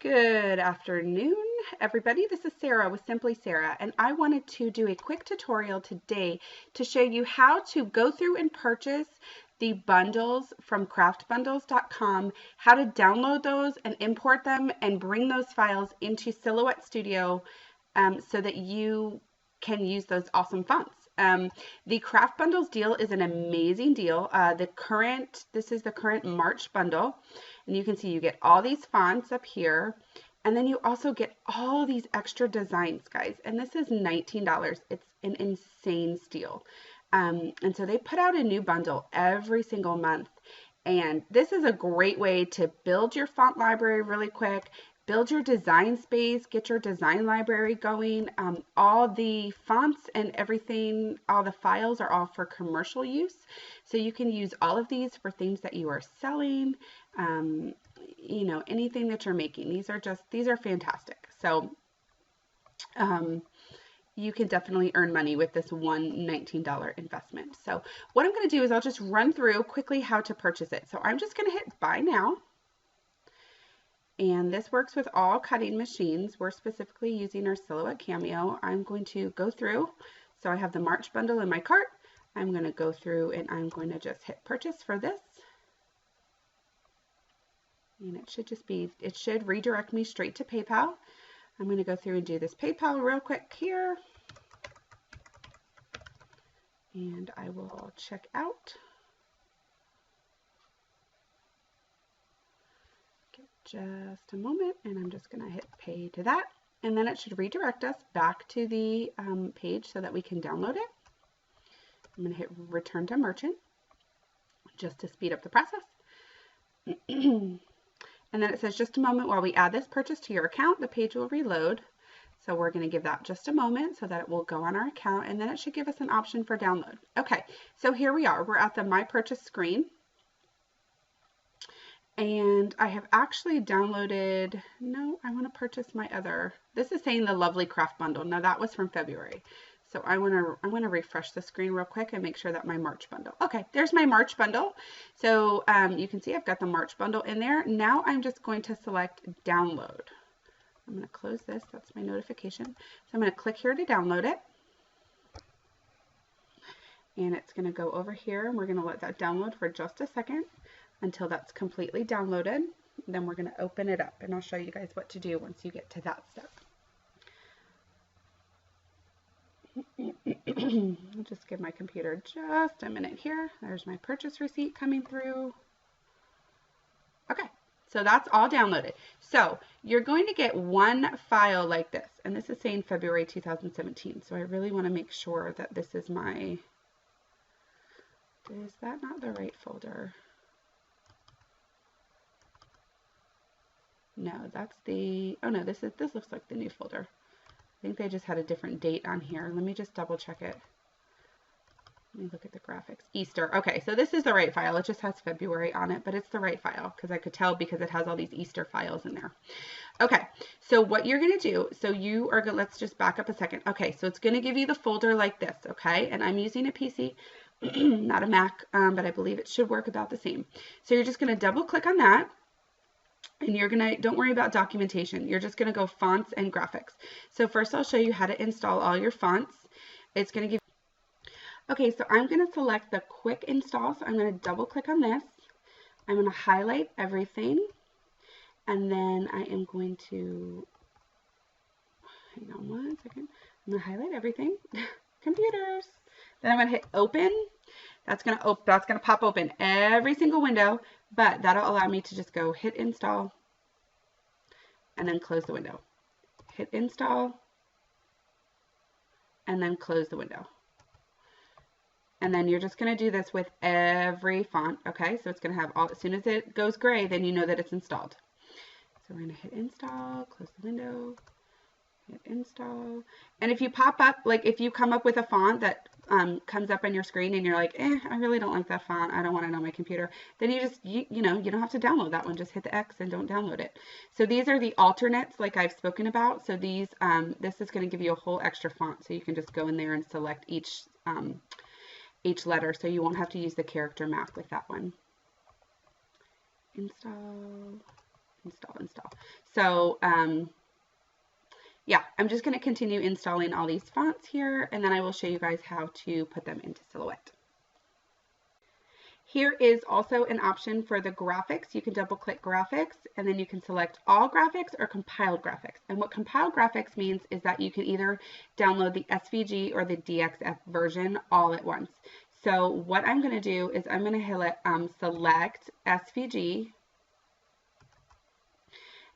Good afternoon, everybody. This is Sarah with Simply Sarah, and I wanted to do a quick tutorial today to show you how to go through and purchase the bundles from craftbundles.com, how to download those and import them and bring those files into Silhouette Studio so that you can use those awesome fonts. The Craft Bundles deal is an amazing deal. This is the current March bundle, and you can see you get all these fonts up here, and then you also get all these extra designs, guys, and this is $19. It's an insane steal. And so they put out a new bundle every single month, and this is a great way to build your font library really quick, build your design space, get your design library going. All the fonts and everything, all the files are all for commercial use. So you can use all of these for things that you are selling, you know, anything that you're making. These are fantastic. So you can definitely earn money with this one $19 investment. So what I'm going to do is I'll just run through quickly how to purchase it. So I'm just going to hit buy now. And this works with all cutting machines. We're specifically using our Silhouette Cameo. I'm going to go through. So I have the March bundle in my cart. I'm going to go through and I'm going to just hit purchase for this. And it should redirect me straight to PayPal. I'm going to go through and do this PayPal real quick here. And I will check out. Just a moment, and I'm just going to hit pay to that, and then it should redirect us back to the page so that we can download it. I'm going to hit return to merchant just to speed up the process. And then it says just a moment while we add this purchase to your account. The page will reload, so we're going to give that just a moment so that it will go on our account, and then it should give us an option for download. Okay, so here we are. We're at the My Purchase screen. And I have actually downloaded, no, I want to purchase my other, this is saying the Lovely Craft Bundle. Now that was from February. So I want to refresh the screen real quick and make sure that my March bundle. Okay, there's my March bundle. So you can see I've got the March bundle in there. Now I'm just going to select download. I'm going to close this. That's my notification. So I'm going to click here to download it. And it's going to go over here, and we're going to let that download for just a second until that's completely downloaded. Then we're going to open it up, and I'll show you guys what to do once you get to that step. I'll just give my computer just a minute here. There's my purchase receipt coming through. Okay, so that's all downloaded. So you're going to get one file like this, and this is saying February 2017. So I really want to make sure that this is my, is that not the right folder? No, that's the, oh no, this looks like the new folder. I think they just had a different date on here. Let me just double check it. Let me look at the graphics. Easter. Okay, so this is the right file. It just has February on it, but it's the right file because I could tell because it has all these Easter files in there. Okay, so what you're going to do, so you are going to, let's just back up a second. Okay, so it's going to give you the folder like this, okay? And I'm using a PC, not a Mac, but I believe it should work about the same. So you're just going to double click on that. And you're gonna, don't worry about documentation. You're just gonna go fonts and graphics. So first I'll show you how to install all your fonts. It's gonna give, okay, so I'm gonna select the quick install. So I'm gonna double click on this. I'm gonna highlight everything. And then I am going to, hang on one second. I'm gonna highlight everything. Computers. Then I'm gonna hit open. That's gonna pop open every single window, but that'll allow me to just go hit install and then close the window. Hit install and then close the window. And then you're just gonna do this with every font, okay? So it's gonna have all, as soon as it goes gray, then you know that it's installed. So we're gonna hit install, close the window, hit install. And if you pop up, like if you come up with a font that comes up on your screen and you're like, I really don't like that font, I don't want it on my computer, then you just, you know, you don't have to download that one. Just hit the X and don't download it. So these are the alternates like I've spoken about. So these, this is going to give you a whole extra font. So you can just go in there and select each letter. So you won't have to use the character map with that one. Install, install. So, yeah, I'm just going to continue installing all these fonts here, and then I will show you guys how to put them into Silhouette. Here is also an option for the graphics. You can double click graphics, and then you can select all graphics or compiled graphics. And what compiled graphics means is that you can either download the SVG or the DXF version all at once. So what I'm going to do is I'm going to select SVG,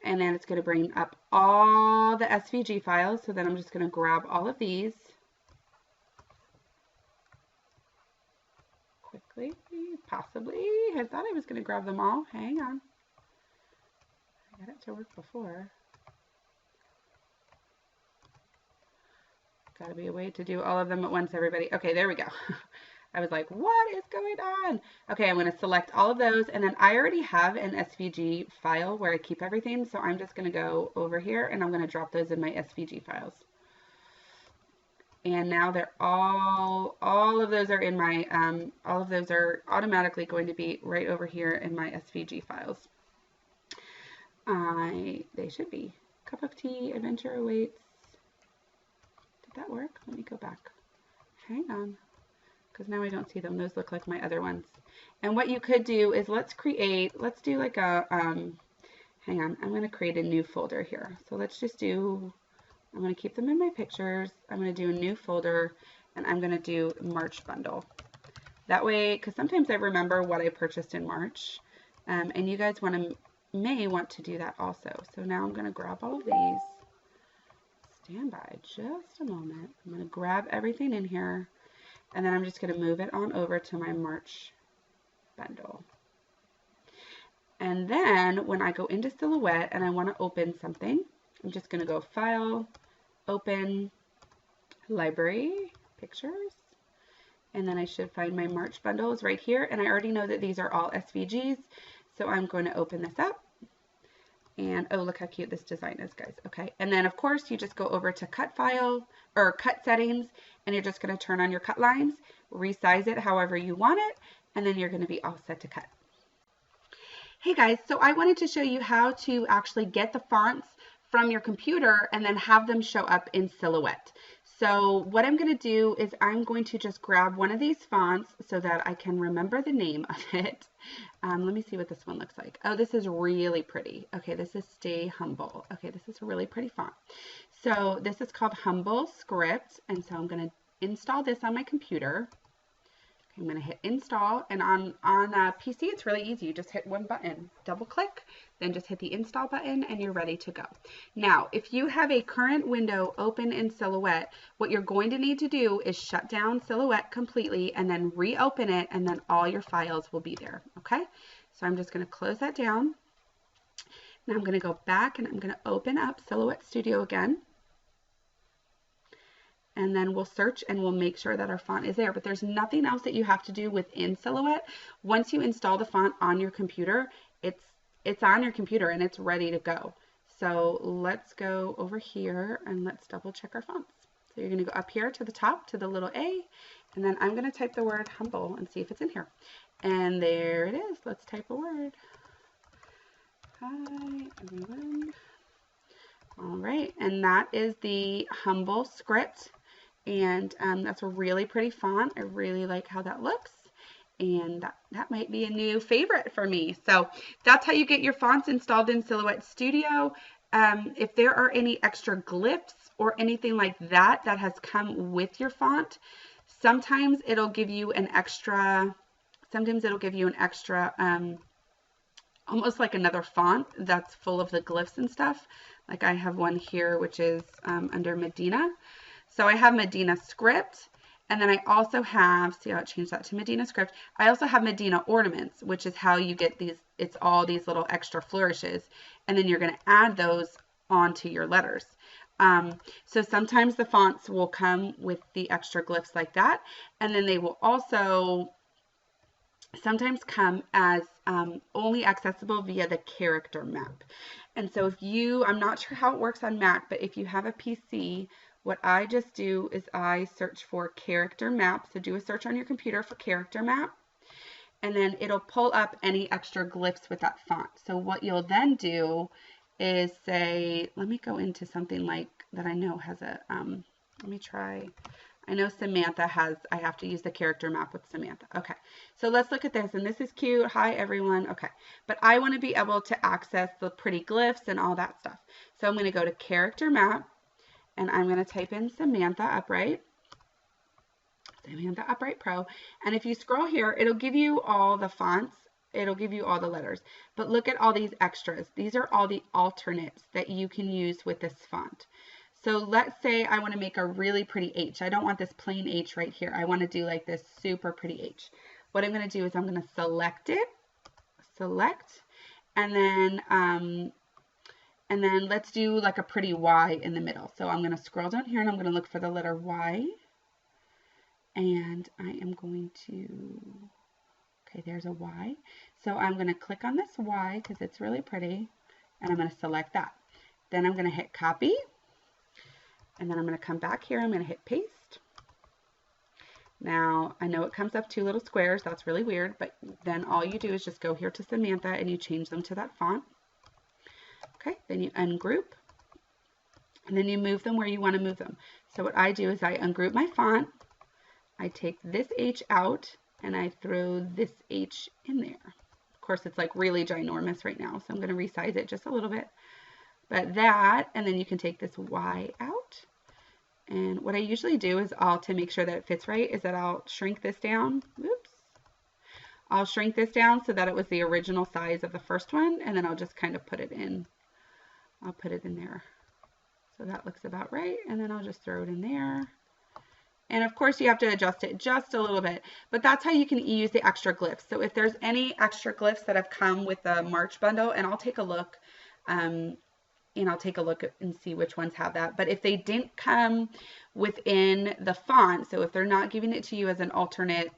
and then it's going to bring up all the SVG files. So then I'm just going to grab all of these quickly, possibly. I thought I was going to grab them all. Hang on. I got it to work before. Got to be a way to do all of them at once, everybody. Okay, there we go. I was like, what is going on? Okay, I'm going to select all of those, and then I already have an SVG file where I keep everything, so I'm just going to go over here, and I'm going to drop those in my SVG files. And now they're all of those are in my, all of those are automatically going to be right over here in my SVG files. They should be. Cup of tea, adventure awaits. Did that work? Let me go back. Hang on. Because now I don't see them. Those look like my other ones. And what you could do is let's do like a, hang on, I'm going to create a new folder here. So let's just do, I'm going to keep them in my pictures. I'm going to do a new folder, and I'm going to do March bundle. That way, because sometimes I remember what I purchased in March, and you guys may want to do that also. So now I'm going to grab all of these. Stand by just a moment. I'm going to grab everything in here. And then I'm just going to move it on over to my March bundle. And then when I go into Silhouette and I want to open something, I'm just going to go File, Open, Library, Pictures. And then I should find my March bundles right here. And I already know that these are all SVGs. So I'm going to open this up. And oh, look how cute this design is, guys. Okay, and then of course you just go over to cut file or cut settings, and you're just going to turn on your cut lines, resize it however you want it, and then you're going to be all set to cut. Hey guys, so I wanted to show you how to actually get the fonts from your computer and then have them show up in Silhouette. So what I'm going to do is I'm going to just grab one of these fonts so that I can remember the name of it. Let me see what this one looks like. Oh, this is really pretty. Okay, this is Stay Humble. Okay, this is a really pretty font. So this is called Humble Script, and so I'm going to install this on my computer. I'm going to hit install, and on PC it's really easy. You just hit one button, double click, then just hit the install button, and you're ready to go. Now, if you have a current window open in Silhouette, what you're going to need to do is shut down Silhouette completely and then reopen it, and then all your files will be there. Okay, so I'm just going to close that down. Now I'm going to go back and I'm going to open up Silhouette Studio again. And then we'll search and we'll make sure that our font is there. But there's nothing else that you have to do within Silhouette. Once you install the font on your computer, it's on your computer and it's ready to go. So let's go over here and let's double check our fonts. So you're going to go up here to the top to the little A, and then I'm going to type the word humble and see if it's in here. And there it is. Let's type a word. Hi, everyone. All right, and that is the Humble Script. And that's a really pretty font. I really like how that looks. And that might be a new favorite for me. So that's how you get your fonts installed in Silhouette Studio. If there are any extra glyphs or anything like that that has come with your font, sometimes it'll give you an extra, almost like another font that's full of the glyphs and stuff. Like I have one here, which is under Medina. So I have Medina Script, and then I also have, see how it changed that to Medina Script. I also have Medina Ornaments, which is how you get these, it's all these little extra flourishes, and then you're going to add those onto your letters. So sometimes the fonts will come with the extra glyphs like that, and then they will also sometimes come as only accessible via the character map. And so if you, I'm not sure how it works on Mac, but if you have a PC, what I just do is I search for character map. So do a search on your computer for character map. and then it'll pull up any extra glyphs with that font. So what you'll then do is say, let me go into something like that I know has a, let me try. I know Samantha has, I have to use the character map with Samantha. Okay, so let's look at this, and this is cute. Hi, everyone. Okay, but I want to be able to access the pretty glyphs and all that stuff. So I'm going to go to character map, and I'm going to type in Samantha Upright. Samantha Upright Pro. And if you scroll here, it'll give you all the fonts. It'll give you all the letters. But look at all these extras. These are all the alternates that you can use with this font. So let's say I want to make a really pretty H. I don't want this plain H right here. I want to do like this super pretty H. What I'm going to do is I'm going to select it, and then let's do like a pretty Y in the middle. So I'm going to scroll down here and I'm going to look for the letter Y. And I am going to, okay, there's a Y. So I'm going to click on this Y because it's really pretty, and I'm going to select that. Then I'm going to hit copy. And then I'm going to come back here. I'm going to hit paste. Now, I know it comes up 2 little squares. That's really weird. But then all you do is just go here to Samantha and you change them to that font. Okay, then you ungroup. And then you move them where you want to move them. So what I do is I ungroup my font. I take this H out and I throw this H in there. Of course, it's like really ginormous right now. So I'm going to resize it just a little bit. But that, and then you can take this Y out. And what I usually do is to make sure that it fits right, is that I'll shrink this down. Oops. I'll shrink this down so that it was the original size of the first one, and then I'll just kind of put it in. I'll put it in there. So that looks about right, and then I'll just throw it in there. And of course you have to adjust it just a little bit, but that's how you can use the extra glyphs. So if there's any extra glyphs that have come with the March bundle, and I'll take a look, and I'll take a look and see which ones have that. But if they didn't come within the font, so if they're not giving it to you as an alternate,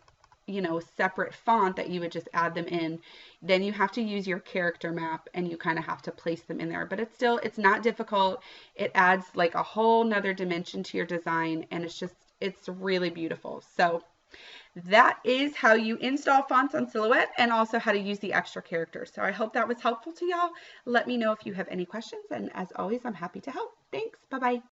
you know, separate font that you would just add them in, then you have to use your character map and you kind of have to place them in there. But it's still, it's not difficult. It adds like a whole nother dimension to your design, and it's really beautiful. So that is how you install fonts on Silhouette, and also how to use the extra characters. So I hope that was helpful to y'all. Let me know if you have any questions, and as always, I'm happy to help. Thanks. Bye-bye.